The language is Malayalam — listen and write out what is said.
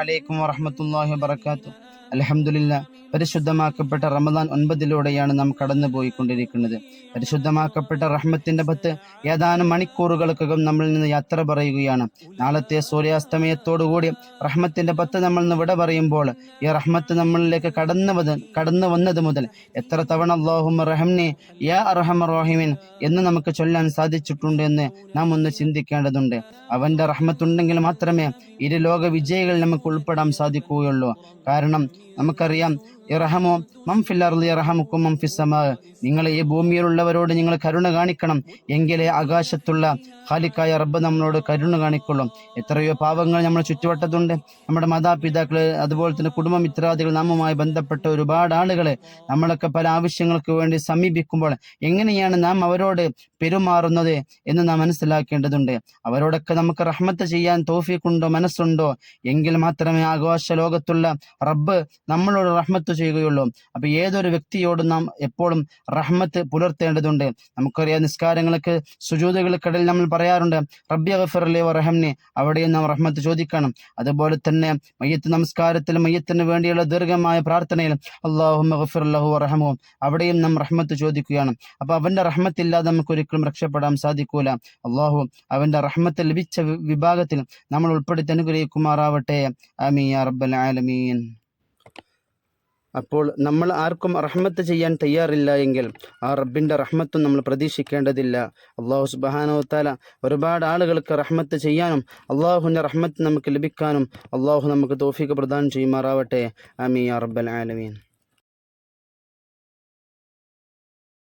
അലൈക്കും വറഹ്മത്തുള്ളാഹി വബറകാതുഹു. അൽഹംദുലില്ലാഹ്. പരിശുദ്ധമാക്കപ്പെട്ട റമദാൻ 9 നാം കടന്നു പോയിക്കൊണ്ടിരിക്കുന്നത്. പരിശുദ്ധമാക്കപ്പെട്ട റഹ്മത്തിന്റെ പത്ത് ഏതാനും മണിക്കൂറുകൾക്കകം നമ്മളിൽ നിന്ന് യാത്ര പറയുകയാണ്. നാളത്തെ സൂര്യാസ്തമയത്തോടുകൂടി റഹ്മത്തിന്റെ പത്ത് നമ്മൾ നിന്ന് വിട പറയുമ്പോൾ ഈ റഹ്മത്ത് നമ്മളിലേക്ക് കടന്നു വന്നത് മുതൽ എത്ര തവണ അല്ലാഹുമ്മ റഹംനി യാ അർഹമർ റഹീമീൻ എന്ന് നമുക്ക് ചൊല്ലാൻ സാധിച്ചിട്ടുണ്ട് എന്ന് നാം ഒന്ന് ചിന്തിക്കേണ്ടതുണ്ട്. അവന്റെ റഹ്മത്തുണ്ടെങ്കിൽ മാത്രമേ ഇരു ലോക വിജയികൾ നമുക്ക് ഉൾപ്പെടാൻ സാധിക്കുകയുള്ളൂ. കാരണം നമുക്കറിയാം, ഇർഹമു മൻ ഫിൽ അർളി യർഹമുക്കും മൻ ഫിസ് സമാ. നിങ്ങൾ ഈ ഭൂമിയിലുള്ളവരോട് നിങ്ങൾ കരുണ കാണിക്കണം, എങ്കിലേ ആകാശത്തുള്ള ഖാലിക്കായ റബ്ബ് നമ്മളോട് കരുണ കാണിക്കുള്ളൂ. എത്രയോ പാവങ്ങൾ നമ്മൾ ചുറ്റുവട്ടത്തുണ്ട്. നമ്മുടെ മാതാപിതാക്കള്, അതുപോലെ തന്നെ കുടുംബമിത്രാദികൾ, നാമുമായി ബന്ധപ്പെട്ട ഒരുപാട് ആളുകളെ നമ്മളൊക്കെ പല ആവശ്യങ്ങൾക്ക് വേണ്ടി സമീപിക്കുമ്പോൾ എങ്ങനെയാണ് നാം അവരോട് പെരുമാറുന്നത് എന്ന് നാം മനസ്സിലാക്കേണ്ടതുണ്ട്. അവരോടൊക്കെ നമുക്ക് റഹ്മത്ത് ചെയ്യാൻ തൗഫീഖുണ്ടോ, മനസ്സുണ്ടോ, എങ്കിൽ മാത്രമേ ആകാശ ലോകത്തുള്ള റബ്ബ് നമ്മളോട് റഹ്മത്ത് ചെയ്യുകയുള്ളൂ. അപ്പൊ ഏതൊരു വ്യക്തിയോടും നാം എപ്പോഴും റഹ്മത്ത് പുലർത്തേണ്ടതുണ്ട്. നമുക്കറിയാം, നിസ്കാരങ്ങൾക്ക് സുജൂദുകൾക്കിടയിൽ നമ്മൾ പറയാറുണ്ട് റബ്ബി ഗഫിർലി വറഹംനി, അവിടെയും നാം റഹ്മത്ത് ചോദിക്കണം. അതുപോലെ തന്നെ മയ്യത്ത് നമസ്കാരത്തിൽ മയ്യത്തിന് വേണ്ടിയുള്ള ദീർഘമായ പ്രാർത്ഥനയിൽ അല്ലാഹുമ്മ ഗഫിർ ലഹു വറഹ്മഹു, അവിടെയും നാം റഹ്മത്ത് ചോദിക്കുകയാണ്. അപ്പൊ അവന്റെ റഹ്മത്തില്ലാതെ നമുക്ക് ഒരിക്കലും രക്ഷപ്പെടാൻ സാധിക്കൂല. അള്ളാഹു അവന്റെ റഹ്മത്ത് ലഭിച്ച വിഭാഗത്തിൽ നമ്മൾ ഉൾപ്പെടുത്തി അനുഗ്രഹിക്കുമാറാവട്ടെ. ആമീൻ യാ റബ്ബൽ ആലമീൻ. അപ്പോൾ നമ്മൾ ആർക്കും റഹ്മത്ത് ചെയ്യാൻ തയ്യാറില്ല എങ്കിൽ ആ റബ്ബിൻ്റെ റഹ്മത്തും നമ്മൾ പ്രതീക്ഷിക്കേണ്ടതില്ല. അള്ളാഹു സുബ്ഹാനഹു വ തആല ഒരുപാട് ആളുകൾക്ക് റഹ്മത്ത് ചെയ്യാനും അള്ളാഹുവിൻ്റെ റഹ്മത്ത് നമുക്ക് ലഭിക്കാനും അള്ളാഹു നമുക്ക് തൗഫീഖ് പ്രദാനം ചെയ്യുമാറാവട്ടെ. ആമീൻ യാ റബ്ബൽ ആലമീൻ.